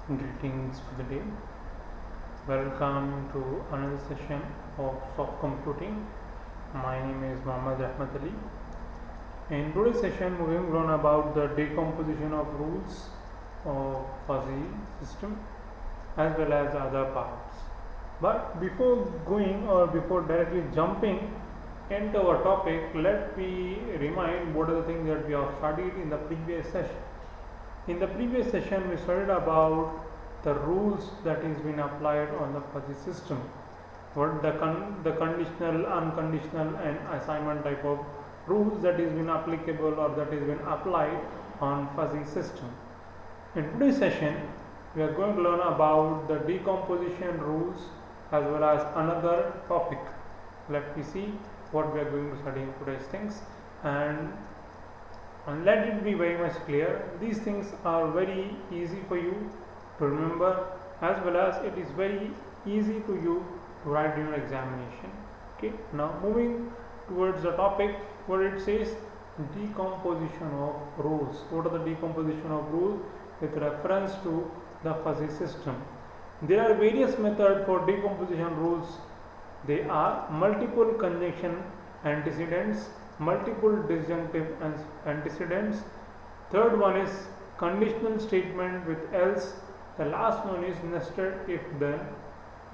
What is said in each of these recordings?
Greetings for the day. Welcome to another session of soft computing. My name is Mohammad Ahmed Ali. In today's session, we will learn about the decomposition of rules of fuzzy system as well as other parts. But before going or before directly jumping into our topic, let me remind what are the things that we have studied in the previous session. In the previous session, we studied about the rules that is been applied on the fuzzy system. What the conditional, unconditional, and assignment type of rules that is been applicable or that is been applied on fuzzy system. In today's session, we are going to learn about the decomposition rules as well as another topic. Let me see what we are going to study in today's things, and let it be very much clear, these things are very easy for you to remember as well as it is very easy to you to write in your examination. Okay, now moving towards the topic, what it says, decomposition of rules. What are the decomposition of rules with reference to the fuzzy system? There are various methods for decomposition rules. They are multiple conjunction antecedents, multiple disjunctive antecedents. Third one is conditional statement with else. The last one is nested if then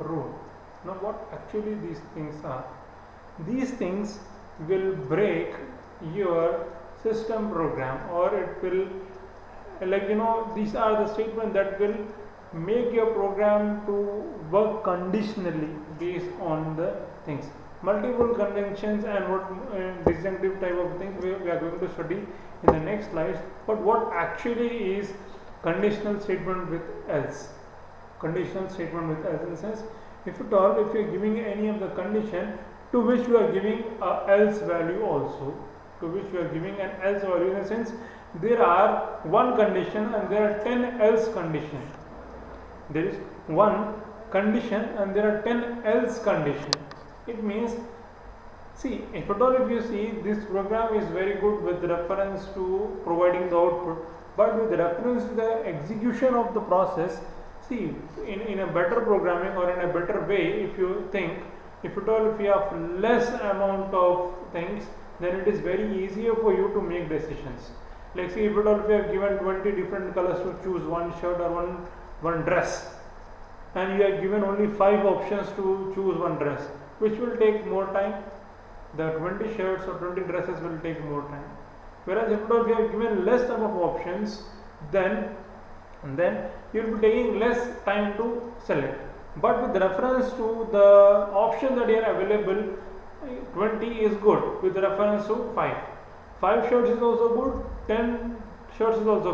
rule. Now what actually these things are? These things will break your system program, or it will, these are the statements that will make your program to work conditionally based on the things. Multiple conjunctions and what disjunctive type of things we are going to study in the next slides. But what actually is conditional statement with else? Conditional statement with else in the sense, if you are giving any of the condition to which you are giving a else value also, to which you are giving an else value, in the sense there are one condition and there are 10 else conditions. There is one condition and there are 10 else conditions. It means, see, if at all if you see, this program is very good with reference to providing the output, but with reference to the execution of the process, see, in a better programming or in a better way, if you think, if at all if you have less amount of things, then it is very easier for you to make decisions. Like, see, if at all if you have given 20 different colors to choose one shirt or one dress, and you are given only 5 options to choose one dress, which will take more time. The 20 shirts or 20 dresses will take more time. Whereas if we have given less number of options, then you will be taking less time to select. But with reference to the option that are available, 20 is good with reference to 5. 5 shirts is also good, 10 shirts is also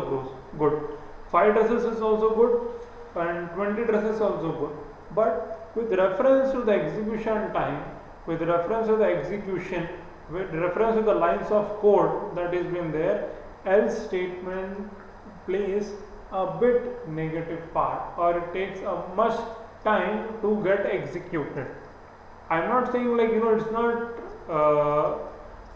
good. 5 dresses is also good, and 20 dresses also good. But with reference to the execution time, with reference to the execution, with reference to the lines of code that is been there, else statement plays a bit negative part, or it takes a much time to get executed. I am not saying it's not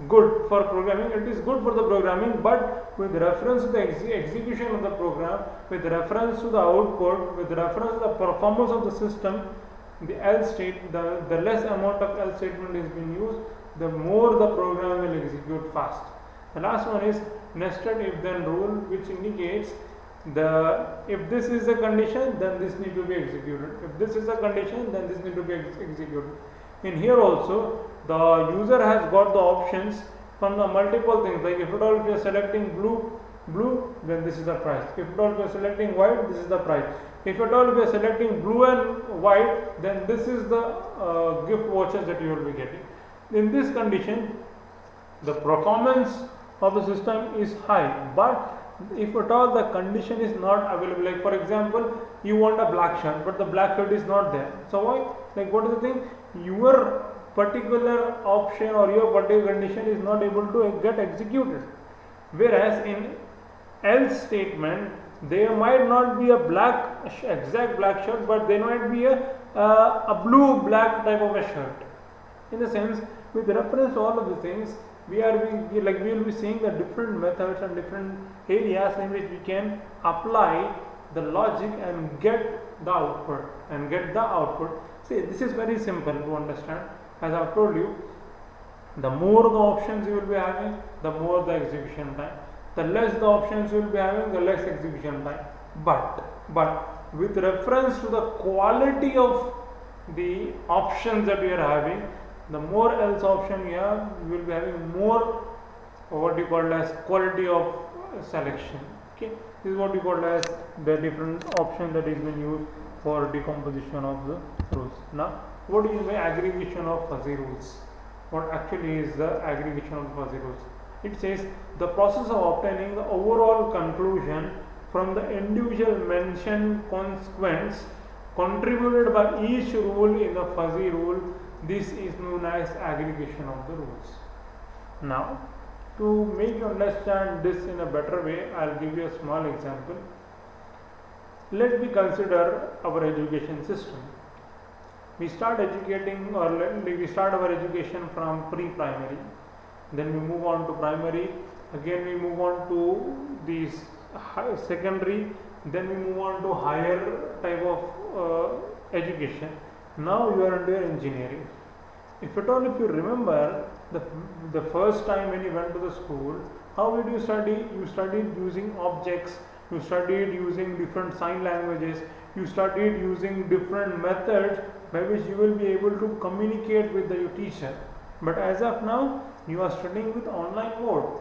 good for programming, it is good for the programming, but with reference to the execution of the program, with reference to the output, with reference to the performance of the system, the else state, the less amount of else statement is being used, the more the program will execute fast. The last one is nested if then rule, which indicates if this is a condition, then this need to be executed. If this is a condition, then this need to be executed. In here also, the user has got the options from the multiple things, like if at all if you are selecting blue, then this is the price. If at all if you are selecting white, this is the price. If at all if you are selecting blue and white, then this is the gift vouchers that you will be getting. In this condition, the performance of the system is high, but if at all the condition is not available, like for example, you want a black shirt, but the black shirt is not there. So why? Like, what is the thing? Your particular option or your particular condition is not able to get executed. Whereas in else statement, there might not be a exact black shirt, but there might be a blue black type of a shirt. In the sense, with reference to all of the things, we will be seeing the different methods and different areas in which we can apply the logic and get the output. See, this is very simple to understand. As I've told you, the more the options you will be having, the more the execution time. The less the options you will be having, the less execution time. But with reference to the quality of the options that you are having, the more else option you have, you will be having more what you call as quality of selection. Okay, this is what you call as the different option that is being used for decomposition of the rules. Now, what is the aggregation of fuzzy rules? What actually is the aggregation of fuzzy rules? It says the process of obtaining the overall conclusion from the individual mentioned consequence contributed by each rule in the fuzzy rule. This is known as aggregation of the rules. Now, to make you understand this in a better way, I'll give you a small example. Let me consider our education system. We start educating, or we start our education from pre-primary, then we move on to primary, again we move on to the secondary, then we move on to higher type of education. Now you are under engineering. If at all, if you remember the first time when you went to the school, how did you study? You studied using objects, you studied using different sign languages, you studied using different methods by which you will be able to communicate with your teacher. But as of now, you are studying with online mode.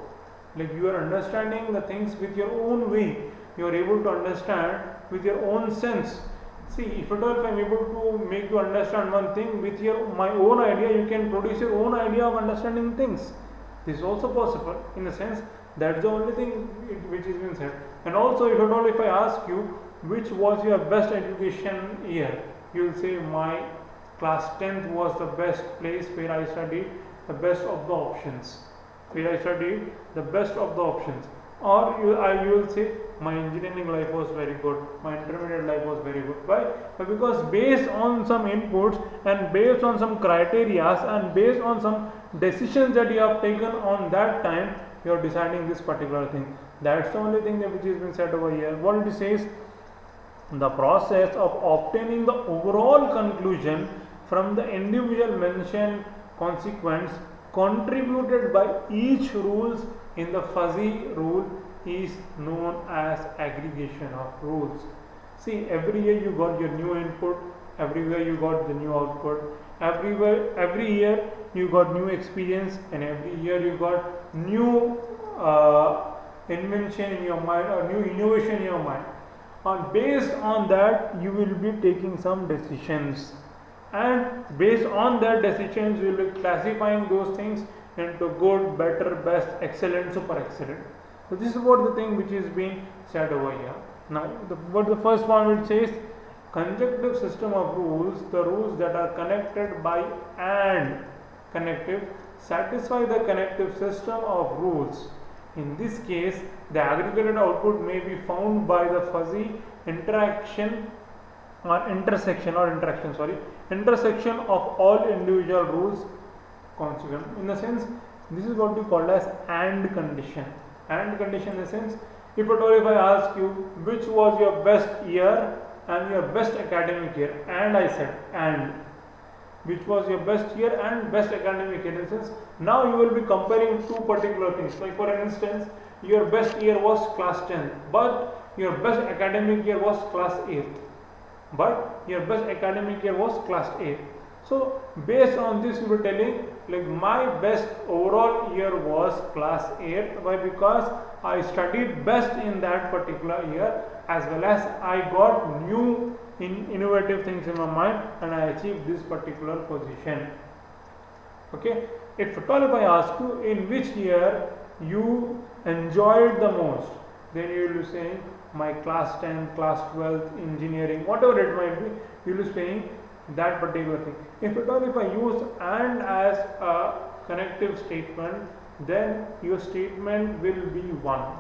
Like, you are understanding the things with your own way. You are able to understand with your own sense. See, if at all, if I am able to make you understand one thing with my own idea, you can produce your own idea of understanding things. This is also possible. In a sense, that's the only thing which is being said. And also, if at all, if I ask you which was your best education year, you will say my class 10th was the best place where I studied the best of the options. Where I studied the best of the options. Or you will say my engineering life was very good, my intermediate life was very good. Why? Because based on some inputs and based on some criteria and based on some decisions that you have taken on that time, you are deciding this particular thing. That's the only thing that which has been said over here. What it says, the process of obtaining the overall conclusion from the individual mentioned consequence contributed by each rules in the fuzzy rule is known as aggregation of rules. See, every year you got your new input, everywhere you got the new output, every year you got new experience, and every year you got new invention in your mind or new innovation in your mind. And based on that, you will be taking some decisions, and based on that decisions, you will be classifying those things into good, better, best, excellent, super excellent. So this is what the thing which is being said over here. Now, what the first one which says, conjunctive system of rules, the rules that are connected by and connective satisfy the connective system of rules. In this case, the aggregated output may be found by the fuzzy intersection of all individual rules consequent. In the sense, this is what we call as AND condition. AND condition in the sense, if at all if I ask you which was your best year and your best academic year, and I said and, which was your best year and best academic year, in the sense, now you will be comparing two particular things. Like for instance, your best year was class 10th, but your best academic year was class 8th. But your best academic year was class 8th. So based on this, you were telling like my best overall year was class 8th. Why? Because I studied best in that particular year, as well as I got new innovative things in my mind and I achieved this particular position. Okay. If at all if I ask you in which year you enjoyed the most, then you will be saying my class 10, class 12, engineering, whatever it might be, you will be saying that particular thing. If at all if I use and as a connective statement, then your statement will be 1.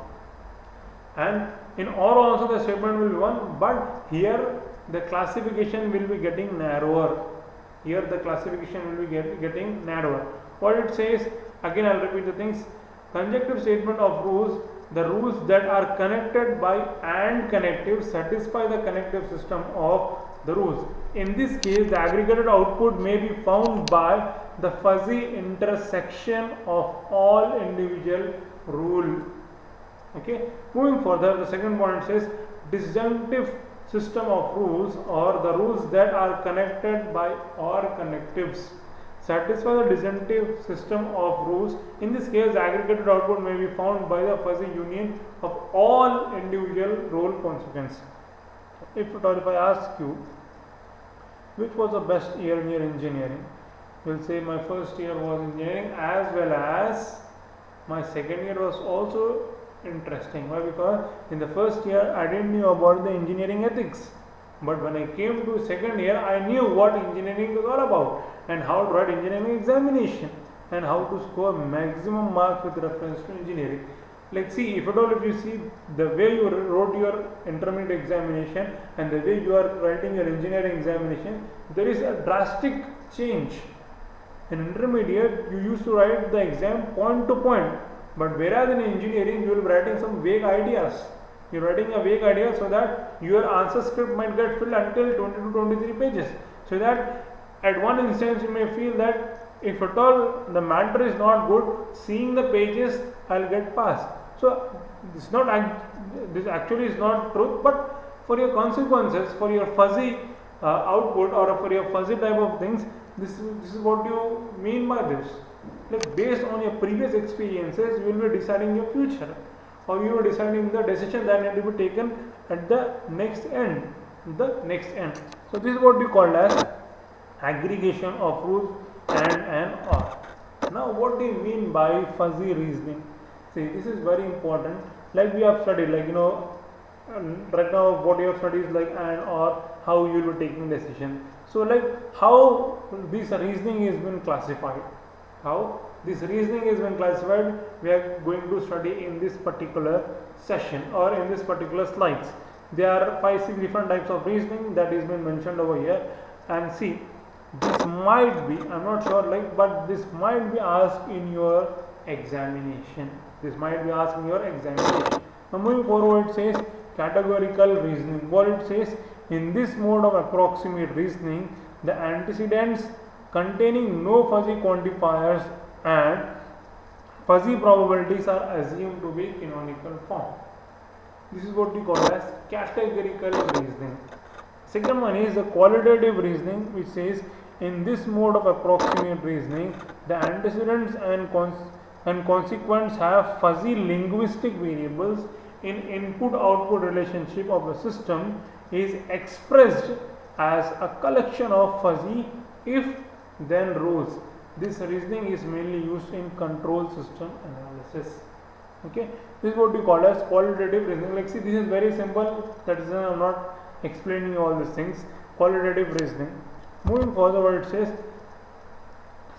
And in or also the statement will be 1, but here the classification will be getting narrower. Here the classification will be getting narrower. What it says, again I will repeat the things. Conjunctive statement of rules, the rules that are connected by AND connective satisfy the connective system of the rules. In this case, the aggregated output may be found by the fuzzy intersection of all individual rule. Okay. Moving further, the second point says disjunctive system of rules, or the rules that are connected by OR connectives satisfy the disjunctive system of rules. In this case, the aggregated output may be found by the fuzzy union of all individual rule consequences. If I ask you, which was the best year in your engineering, you will say my first year was engineering, as well as my second year was also interesting. Why? Because in the first year I didn't know about the engineering ethics, but when I came to second year, I knew what engineering was all about and how to write engineering examination and how to score maximum marks with reference to engineering. Like, see, if you see the way you wrote your intermediate examination and the way you are writing your engineering examination, there is a drastic change. In intermediate, you used to write the exam point to point, but whereas in engineering, you will be writing some vague ideas. You are writing a vague idea so that your answer script might get filled until 20 to 23 pages. So that at one instance, you may feel that if at all the matter is not good, seeing the pages, I will get passed. So this actually is not truth, but for your consequences, for your fuzzy output, or for your fuzzy type of things, this is what you mean by this. Like, based on your previous experiences, you will be deciding your future, or you are deciding the decision that need to be taken at the next end. So this is what we call as aggregation of rules and OR. Now, what do you mean by fuzzy reasoning? See, this is very important. Like we have studied, right now what you have studied is like and or, how you will be taking decision. So, like, how this reasoning is been classified. How this reasoning is been classified, we are going to study in this particular session or in this particular slides. There are 5-6 different types of reasoning that is been mentioned over here, and see, this might be, I am not sure, but this might be asked in your examination. Now, moving forward, it says categorical reasoning. What it says, in this mode of approximate reasoning, the antecedents containing no fuzzy quantifiers and fuzzy probabilities are assumed to be canonical form. This is what we call as categorical reasoning. Second one is the qualitative reasoning, which says in this mode of approximate reasoning, the antecedents and consequents have fuzzy linguistic variables in input-output relationship of a system is expressed as a collection of fuzzy if-then rules. This reasoning is mainly used in control system analysis. Okay, this is what we call as qualitative reasoning. Like, see, this is very simple. That is why I am not explaining all these things. Qualitative reasoning. Moving forward, it says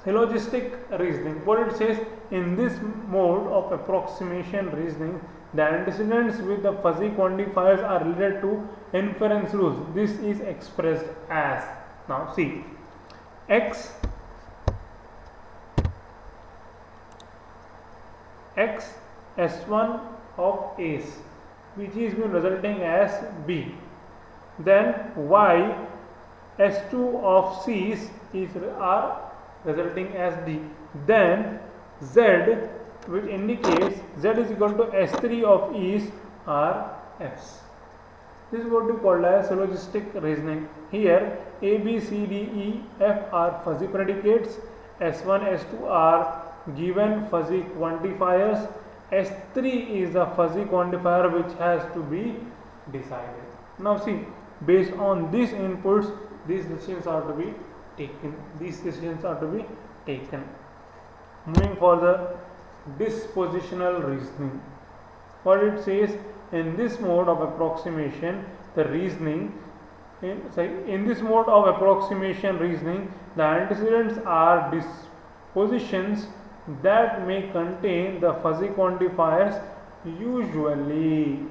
syllogistic reasoning. What it says, in this mode of approximation reasoning, the antecedents with the fuzzy quantifiers are related to inference rules. This is expressed as, now see, x S1 of A's, which is resulting as B. Then y S2 of C's are resulting as D. Then Z, which indicates Z is equal to S3 of E's, are F's. This is what we call as syllogistic reasoning. Here A, B, C, D, E, F are fuzzy predicates. S1, S2 are given fuzzy quantifiers. S3 is a fuzzy quantifier which has to be decided. Now see, based on these inputs, these decisions are to be taken. Moving further, dispositional reasoning. What it says, in this mode of approximation, the reasoning in this mode of approximation reasoning, the antecedents are dispositions that may contain the fuzzy quantifiers usually.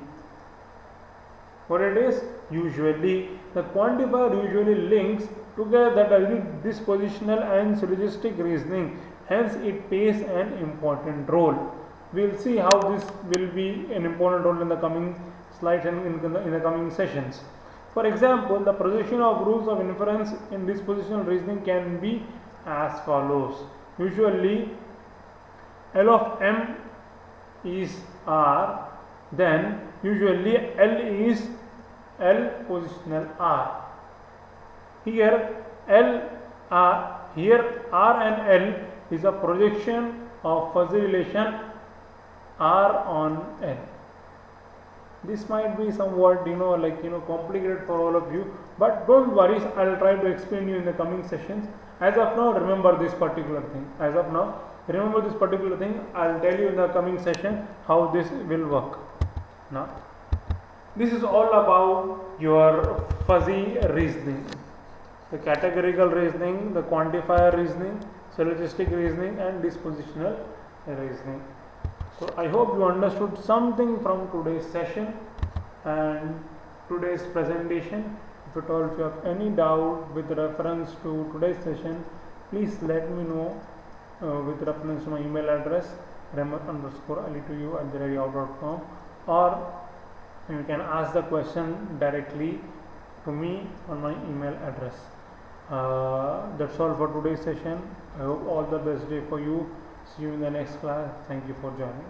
What it is? Usually. The quantifier usually links together that are dispositional and syllogistic reasoning. Hence, it plays an important role. we'll see how this will be an important role in the coming slides and in the coming sessions. For example, the projection of rules of inference in dispositional reasoning can be as follows. Usually L of M is R, then usually L is L positional R. Here R and L is a projection of fuzzy relation R on L. This might be somewhat complicated for all of you, but don't worry, I'll try to explain you in the coming sessions. As of now, remember this particular thing. I'll tell you in the coming session how this will work. Now, this is all about your fuzzy reasoning, the categorical reasoning, the quantifier reasoning, syllogistic reasoning, and dispositional reasoning. So I hope you understood something from today's session and today's presentation. If at all if you have any doubt with reference to today's session, please let me know with reference to my email address rehmat_ali2u@outlook.com, or you can ask the question directly to me on my email address. That's all for today's session. I hope all the best day for you. See you in the next class. Thank you for joining.